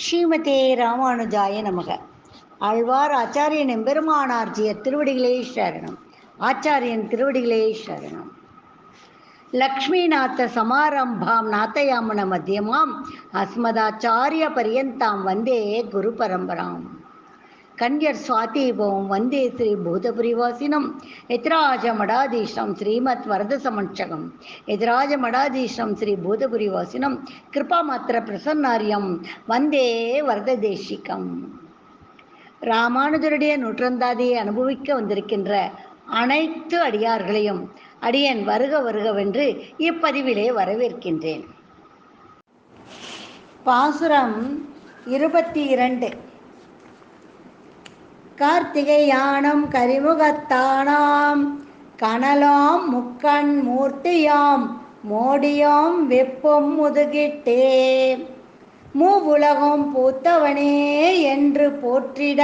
ஸ்ரீமதே ராமானுஜாய நமக. ஆழ்வார் ஆச்சாரியன் எம்பெருமானார்ஜிய திருவடிகளே சரணம். ஆச்சாரியன் திருவடிகளே சரணம். லக்ஷ்மீநாத சமாரம்பாம் நாதயாமன மத்தியமாம் அஸ்மதாச்சாரிய பரியந்தாம் வந்தே குரு பரம்பராம். கன்யர் சுவாதீபம் வந்தே ஸ்ரீ பூதபுரிவாசினம் எத்ராஜ மடாதீஷம் ஸ்ரீமத் வரத சமட்சகம் எத்ராஜ மடாதீஷம் ஸ்ரீ பூதபுரிவாசினம் கிருபாமாத்திர பிரசன்னாரியம் வந்தே வரத தேசிகம். ராமானுஜருடைய நூற்றந்தாதியை அனுபவிக்க வந்திருக்கின்ற அனைத்து அடியார்களையும் அடியேன் வருக வருகவென்று இப்பதிவிலே வரவேற்கின்றேன். பாசுரம் 22. கார்த்திகை யானம் கரிமுகத்தானாம் கனலாம் முக்கண் மூர்த்தியாம் மோடியாம் வெப்பும் முதுகிட்டே மூவுலகம் பூத்தவனே என்று போற்றிட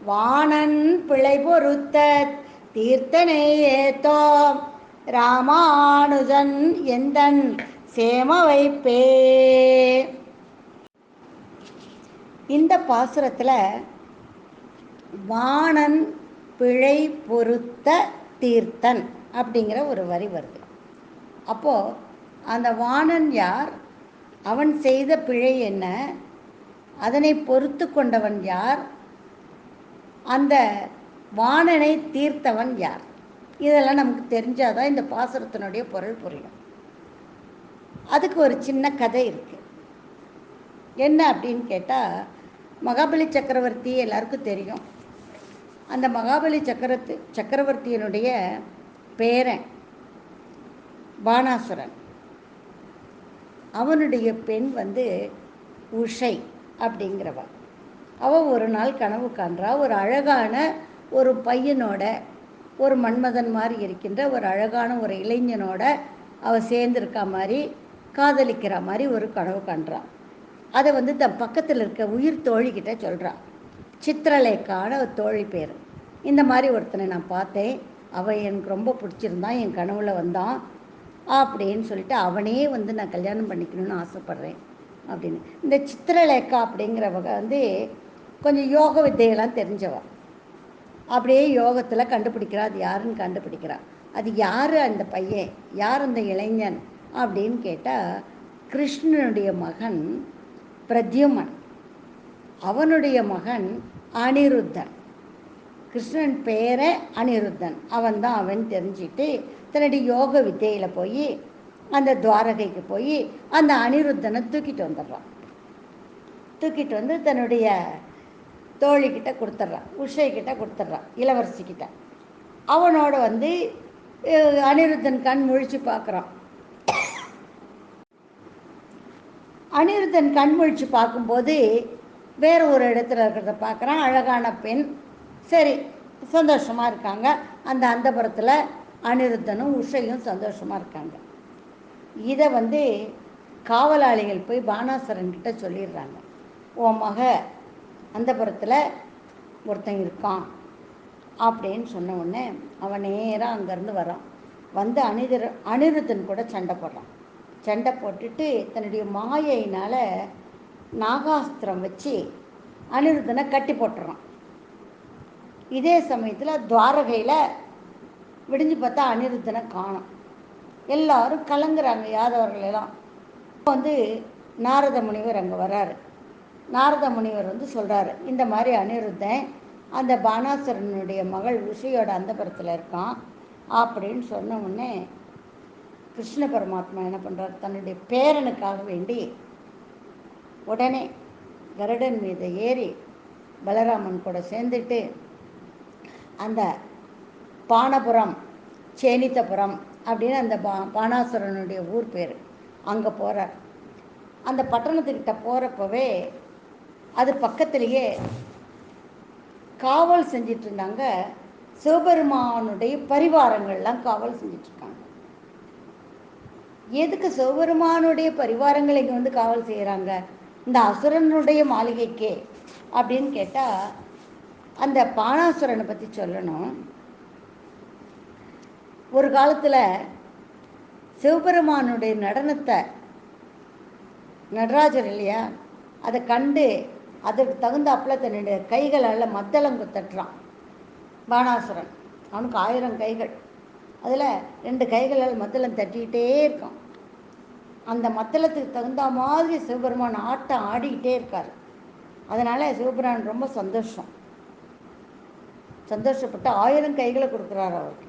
வாணன் பிழை பொறுத்த தீர்த்தனை ஏத்தோம் ராமானுஜன் எந்தன் சேம வைப்பே. இந்த பாசுரத்தில் வாணன் பிழை பொறுத்த தீர்த்தன் அப்படிங்கிற ஒரு வரி வருது. அப்போது அந்த வாணன் யார், அவன் செய்த பிழை என்ன, அதனை பொறுத்து கொண்டவன் யார், அந்த வாணனை தீர்த்தவன் யார், இதெல்லாம் நமக்கு தெரிஞ்சாதான் இந்த பாசுரத்தினுடைய பொருள் புரியும். அதுக்கு ஒரு சின்ன கதை இருக்குது. என்ன அப்படின்னு கேட்டால், மகாபலி சக்கரவர்த்தி எல்லாருக்கும் தெரியும். அந்த மகாபலி சக்கரவர்த்தியினுடைய பேரன் பானாசுரன், அவனுடைய பெண் உஷை அப்படிங்கிறவ. அவள் ஒரு நாள் கனவு காண்றா. ஒரு அழகான ஒரு பையனோட, ஒரு மன்மதன் மாதிரி இருக்கின்ற ஒரு அழகான ஒரு இளைஞனோட அவள் சேர்ந்துருக்கா மாதிரி, காதலிக்கிற மாதிரி ஒரு கனவு காண்றான். அதை தன் பக்கத்தில் இருக்க உயிர் தோழிக்கிட்ட சொல்கிறான். சித்திரலேக்கான ஒரு தோழி பேர். இந்த மாதிரி ஒருத்தனை நான் பார்த்தேன், அவன் எனக்கு ரொம்ப பிடிச்சிருந்தான், என் கனவுல வந்தான் அப்படின்னு சொல்லிட்டு அவனே நான் கல்யாணம் பண்ணிக்கணும்னு ஆசைப்பட்றேன் அப்படின்னு. இந்த சித்திரலேக்கா அப்படிங்கிறவங்க கொஞ்சம் யோக வித்தையெல்லாம் தெரிஞ்சவ. அப்படியே யோகத்தில் கண்டுபிடிக்கிறா, அது யாருன்னு கண்டுபிடிக்கிறா. அது யார் அந்த பையன், யார் அந்த இளைஞன் அப்படின்னு கேட்டால், கிருஷ்ணனுடைய மகன் பிரத்யுமன், அவனுடைய மகன் அனிருத்தன். கிருஷ்ணன் பேரை அனிருத்தன், அவன் தெரிஞ்சுட்டு தன்னுடைய யோக வித்தையில் போய் அந்த துவாரகைக்கு போய் அந்த அனிருத்தனை தூக்கிட்டு வந்துடுறான். தூக்கிட்டு வந்து தன்னுடைய தோழிக்கிட்ட கொடுத்துட்றான், உஷைக்கிட்ட கொடுத்துட்றான், இளவரசிக்கிட்ட. அவனோட அனிருத்தன் கண் முழிச்சு பார்க்குறான். அனிருத்தன் கண் முழிச்சு பார்க்கும்போது வேறு ஒரு இடத்துல இருக்கிறத பார்க்குறான். அழகான பெண். சரி, சந்தோஷமாக இருக்காங்க. அந்த அந்தப்புறத்தில் அனிருத்தனும் உஷையும் சந்தோஷமாக இருக்காங்க. இதை காவலாளிகள் போய் பானாசுரன்கிட்ட சொல்லிடுறாங்க. உன் மக அந்தப்புறத்தில் ஒருத்தன் இருக்கான் அப்படின்னு சொன்ன உடனே அவன் நேராக அங்கேருந்து வரான். அனிருத்தன் கூட சண்டை போடுறான். சண்டை போட்டுட்டு தன்னுடைய மாயையினால் நாகாஸ்திரம் வச்சு அனிருத்தனை கட்டி போட்டுறான். இதே சமயத்தில் துவாரகையில் விடிஞ்சு பார்த்தா அனிருத்தனை காணோம். எல்லாரும் கலங்குறாங்க, யாதவர்களெல்லாம். நாரத முனிவர் அங்கே வராரு. நாரத முனிவர் சொல்கிறாரு, இந்த மாதிரி அனிருத்தன் அந்த பானாசுரனுடைய மகள் உஷையோட அந்தப்புறத்தில் இருக்கான் அப்படின்னு சொன்ன உடனே கிருஷ்ண பரமாத்மா என்ன பண்ணுறார், தன்னுடைய பேரனுக்காக வேண்டி உடனே கருடன் மீது ஏறி பலராமன் கூட சேர்ந்துட்டு அந்த பானபுரம், சேனித்தபுரம் அப்படின்னு அந்த பானாசுரனுடைய ஊர் பேர், அங்கே போகிறார். அந்த பட்டணத்துக்கிட்ட போகிறப்பவே அது பக்கத்திலேயே காவல் செஞ்சிட்டு இருந்தாங்க. சிவபெருமானுடைய பரிவாரங்கள்லாம் காவல் செஞ்சிட்ருக்காங்க. எதுக்கு சிவபெருமானுடைய பரிவாரங்கள் இங்கே காவல் செய்கிறாங்க இந்த அசுரனுடைய மாளிகைக்கே அப்படின்னு கேட்டால், அந்த பானாசுரனை பற்றி சொல்லணும். ஒரு காலத்தில் சிவபெருமானுடைய நடனத்தை நடராஜர் இல்லையா, அதை கண்டு அதற்கு தகுந்தாப்புல தன்னுடைய கைகளால் மத்தளம் தட்டுறான் பானாசுரன். அவனுக்கு 1000 கைகள், அதில் 2 கைகளால் மத்தளம் தட்டிக்கிட்டே இருக்கான். அந்த மத்தளத்துக்கு தகுந்த மாதிரி சிவபெருமான் ஆட்டம் ஆடிக்கிட்டே இருக்கார். அதனால் சிவபெருமான் ரொம்ப சந்தோஷப்பட்டு 1000 கைகளை கொடுக்குறாரு அவருக்கு.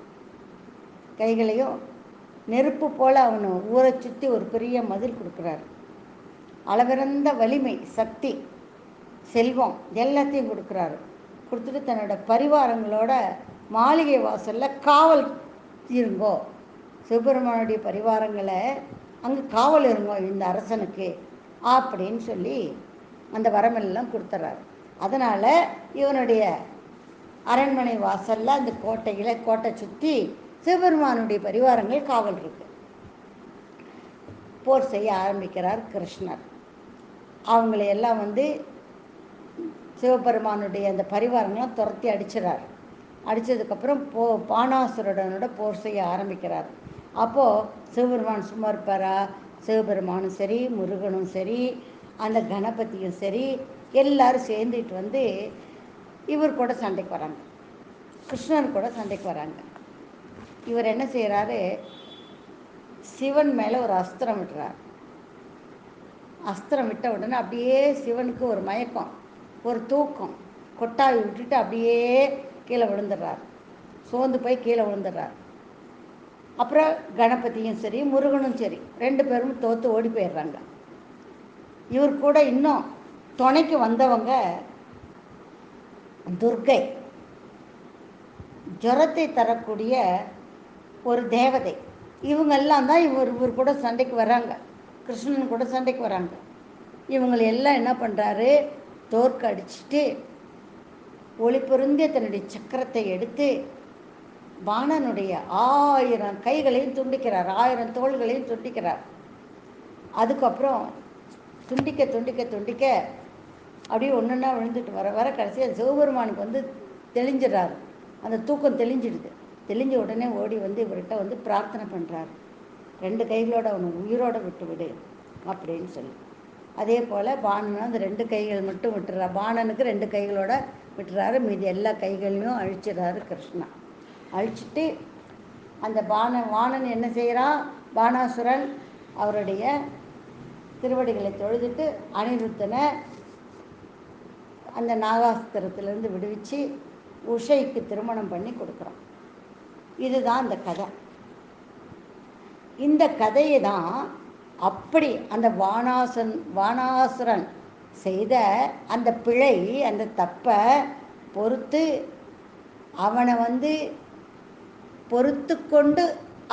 கைகளையும் நெருப்பு போல் அவனை ஊரை சுற்றி ஒரு பெரிய மதில் கொடுக்குறாரு. அளவிறந்த வலிமை, சக்தி, செல்வம் எல்லாத்தையும் கொடுக்குறாரு. கொடுத்துட்டு தன்னோட பரிவாரங்களோட மாளிகை வாசலில் காவல் இருங்கோ, சிவபெருமானுடைய பரிவாரங்களை அங்கே காவல் இருங்கோ இந்த அரசனுக்கு அப்படின்னு சொல்லி அந்த வரமெல்லாம் கொடுத்துட்றாரு. அதனால் இவனுடைய அரண்மனை வாசலில் அந்த கோட்டை சுற்றி சிவபெருமானுடைய பரிவாரங்கள் காவல் இருக்கு. போர் செய்ய ஆரம்பிக்கிறார் கிருஷ்ணர். அவங்களையெல்லாம் சிவபெருமானுடைய அந்த பரிவாரங்கள்லாம் துரத்தி அடிச்சிடறார். அடித்ததுக்கப்புறம் பானாசுரனோட போர் செய்ய ஆரம்பிக்கிறார். அப்போது சிவபெருமான் சும்மா இருப்பாரா? சிவபெருமானும் சரி, முருகனும் சரி, அந்த கணபதியும் சரி, எல்லாரும் சேர்ந்துட்டு இவர் கூட சண்டைக்கு வராங்க. கிருஷ்ணன் கூட சண்டைக்கு வராங்க. இவர் என்ன செய்கிறாரு? சிவன் மேலே ஒரு அஸ்திரம் விட்டுறார். அஸ்திரம் விட்ட உடனே அப்படியே சிவனுக்கு ஒரு மயக்கம், ஒரு தூக்கம், கொட்டாவி விட்டுட்டு அப்படியே கீழே விழுந்துடுறார். சோர்ந்து போய் கீழே விழுந்துடுறார். அப்புறம் கணபதியும் சரி, முருகனும் சரி, 2 பேரும் தோற்று ஓடி போயிடுறாங்க. இவர் கூட இன்னும் துணைக்கு வந்தவங்க துர்க்கை, ஜுரத்தை தரக்கூடிய ஒரு தேவதை. இவங்கெல்லாம் தான் இவர் கூட சண்டைக்கு வராங்க, கிருஷ்ணன் கூட சண்டைக்கு வராங்க. இவங்களெல்லாம் என்ன பண்ணுறாரு? தோற்க அடிச்சுட்டு ஒளி பொருந்திய தன்னுடைய சக்கரத்தை எடுத்து பாணனுடைய 1000 கைகளையும் துண்டிக்கிறார், 1000 தோள்களையும் துண்டிக்கிறார். அதுக்கப்புறம் துண்டிக்க அப்படியே ஒன்றுன்னா விழுந்துட்டு வர கடைசியாக சிவபெருமானுக்கு தெளிஞ்சிடறாரு. அந்த தூக்கம் தெளிஞ்சிடுது. தெளிஞ்ச உடனே ஓடி இவர்கிட்ட பிரார்த்தனை பண்ணுறாரு, 2 கைகளோட அவனை உயிரோடு விட்டுவிடு அப்படின்னு சொல்லி. அதே போல் பாணன் அந்த 2 கைகள் மட்டும் விட்டுறாரு. பாணனுக்கு 2 கைகளோட விட்டுறாரு. மீதி எல்லா கைகளையும் அழிச்சிடறாரு கிருஷ்ணா. அழிச்சிட்டு அந்த வாணன் என்ன செய்கிறான்? பானாசுரன் அவருடைய திருவடிகளை தொழுதுட்டு அனிருத்தனை அந்த நாகாஸ்திரத்திலேருந்து விடுவிச்சு உஷைக்கு திருமணம் பண்ணி கொடுக்குறான். இதுதான் அந்த கதை. இந்த கதையை தான் அப்படி அந்த வானாசுரன் செய்த அந்த பிழை, அந்த தப்பை பொறுத்து அவனை பொறுத்து கொண்டு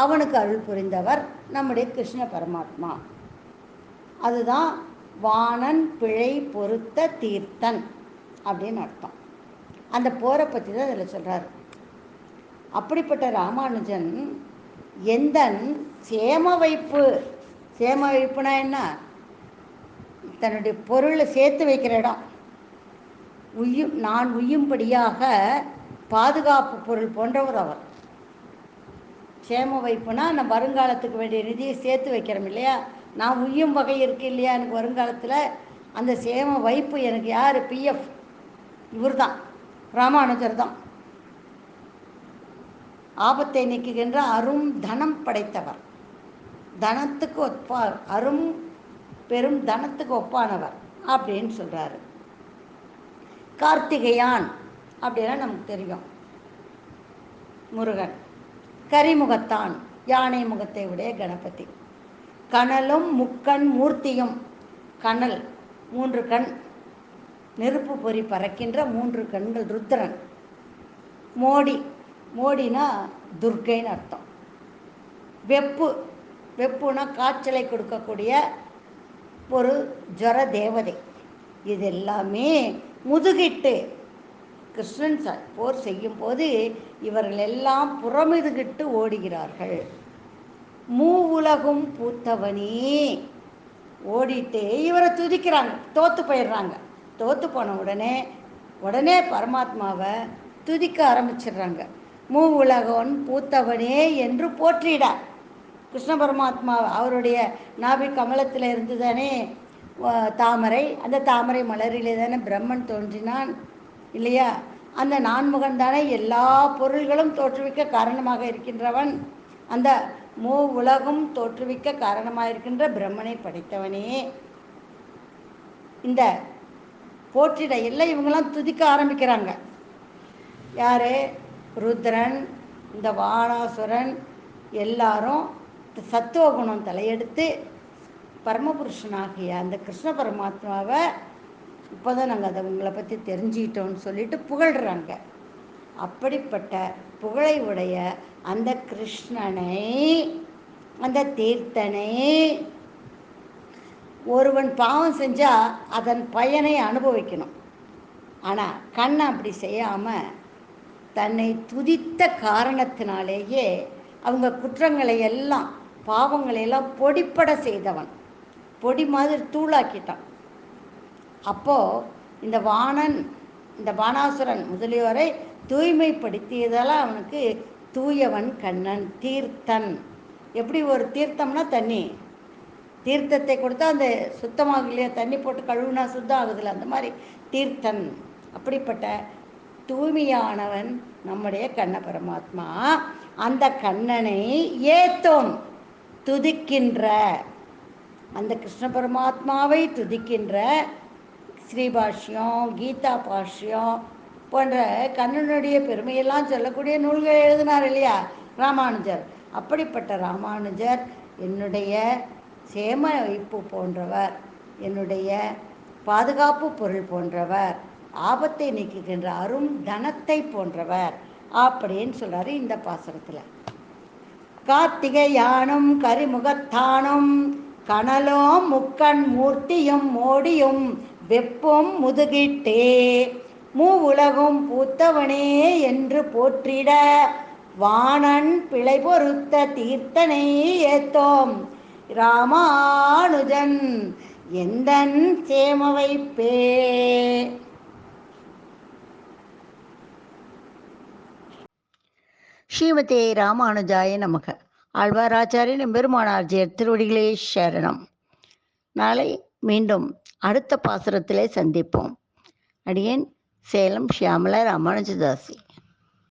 அவனுக்கு அருள் புரிந்தவர் நம்முடைய கிருஷ்ண பரமாத்மா. அதுதான் வாணன் பிழை பொறுத்த தீர்த்தன் அப்படின்னு அர்த்தம். அந்த போரை பற்றி தான் அதில் சொல்கிறார். அப்படிப்பட்ட ராமானுஜன் எந்தன் சேம வைப்புனா என்ன? தன்னுடைய பொருளை சேர்த்து வைக்கிற இடம். நான் உய்யும்படியாக பாதுகாப்பு பொருள் போன்றவர் அவர். சேம வைப்புனா நம்ம வருங்காலத்துக்கு வேண்டிய நிதியை சேர்த்து வைக்கிறோம் இல்லையா? நான் உய்யும் வகை இருக்கு இல்லையா எனக்கு வருங்காலத்தில்? அந்த சேம வைப்பு எனக்கு யார்? பிஎஃப் இவர் தான், ராமானுஜர் தான். ஆபத்தை நீக்குகின்ற அரும் தனம் படைத்தவர், தனத்துக்கு ஒப்பார், அரும் பெரும் தனத்துக்கு ஒப்பானவர் அப்படின்னு சொல்கிறாரு. கார்த்திகையான் அப்படின்னா நமக்கு தெரியும் முருகன். கரிமுகத்தான், யானை முகத்தை உடைய கணபதி. கனலும் முக்கண் மூர்த்தியும், கனல் 3 கண், நெருப்பு பொறி பறக்கின்ற 3 கண்கள் ருத்ரன். மோடினா துர்க்கைன்னு அர்த்தம். வெப்புனா காய்ச்சலை கொடுக்கக்கூடிய ஒரு ஜர தேவதை. இது எல்லாமே முதுகிட்டு கிருஷ்ணன் போர் செய்யும் போது இவர்கள் எல்லாம் புறமுதுகிட்டு ஓடுகிறார்கள். மூவுலகும் பூத்தவனே ஓடிட்டு இவரை துதிக்கிறாங்க. தோற்று போயிடுறாங்க. தோற்று போன உடனே பரமாத்மாவை துதிக்க ஆரம்பிச்சிடுறாங்க. மூவுலகன் பூத்தவனே என்று போற்றிட கிருஷ்ண பரமாத்மா அவருடைய நாபி கமலத்தில் இருந்து தானே தாமரை, அந்த தாமரை மலரிலே தானே பிரம்மன் தோன்றினான் இல்லையா? அந்த நான்முகன் தானே எல்லா பொருள்களும் தோற்றுவிக்க காரணமாக இருக்கின்றவன். அந்த உலகும் தோற்றுவிக்க காரணமாக இருக்கின்ற பிரம்மனை படைத்தவனே இந்த போற்றிட எல்லாம் இவங்கெல்லாம் துதிக்க ஆரம்பிக்கிறாங்க. யாரு? ருத்ரன், இந்த வானாசுரன் எல்லாரும் சத்துவகுணம் தலையெடுத்து பரமபுருஷனாகிய அந்த கிருஷ்ண பரமாத்மாவை இப்போதான் நாங்கள் அதை உங்களை பற்றி தெரிஞ்சுக்கிட்டோம்னு சொல்லிட்டு புகழ்கிறாங்க. அப்படிப்பட்ட புகழை உடைய அந்த கிருஷ்ணனை, அந்த தீர்த்தனை, ஒருவன் பாவம் செஞ்சால் அதன் பயனை அனுபவிக்கணும். ஆனால் கண்ணன் அப்படி செய்யாமல் தன்னை துதித்த காரணத்தினாலேயே அவங்க குற்றங்களை எல்லாம் பாவங்களை எல்லாம் பொடிப்பட செய்தவன், பொடி மாதிரி தூளாக்கிட்டான். அப்போது இந்த வாணன், இந்த பானாசுரன் முதலியோரை தூய்மைப்படுத்தியதால் அவனுக்கு தூயவன் கண்ணன், தீர்த்தன். எப்படி ஒரு தீர்த்தம்னா தண்ணி, தீர்த்தத்தை கொடுத்தா அந்த சுத்தமாக இல்லையா, தண்ணி போட்டு கழுவுனா சுத்தம் ஆகுதுல்ல, அந்த மாதிரி தீர்த்தன். அப்படிப்பட்ட தூய்மையானவன் நம்முடைய கண்ண பரமாத்மா. அந்த கண்ணனை ஏத்தோம் துதிக்கின்ற, அந்த கிருஷ்ண பரமாத்மாவை துதிக்கின்ற ஸ்ரீபாஷ்யம், கீதா பாஷ்யம் போன்ற கண்ணனுடைய பெருமையெல்லாம் சொல்லக்கூடிய நூல்கள் எழுதினார் இல்லையா ராமானுஜர். அப்படிப்பட்ட ராமானுஜர் என்னுடைய சேம வைப்பு போன்றவர், என்னுடைய பாதுகாப்பு பொருள் போன்றவர், ஆபத்தை நீக்குகின்ற அரும் தனத்தை போன்றவர் அப்படின்னு சொல்றாரு இந்த பாசுரத்தில். கார்த்திகை யானும் கரிமுகத்தானும் கனலும் முக்கண் மூர்த்தியும் மோடியும் வெப்பும் முதுகிட்டே உலகும் பூத்தவனே என்று போற்றிட வாணன் பிழை பொறுத்த தீர்த்தனை ஏத்தோம் ராமானுஜன் எந்தன் சேம வைப்பே. ஸ்ரீமதே ராமானுஜாய நமக. ஆழ்வாராச்சாரியன் எம்பெருமானார்ஜியர் திருவடிகளே சரணம். நாளை மீண்டும் அடுத்த பாசுரத்திலே சந்திப்போம். அடியேன் சேலம் ஷியாமலா ராமானுஜதாசி.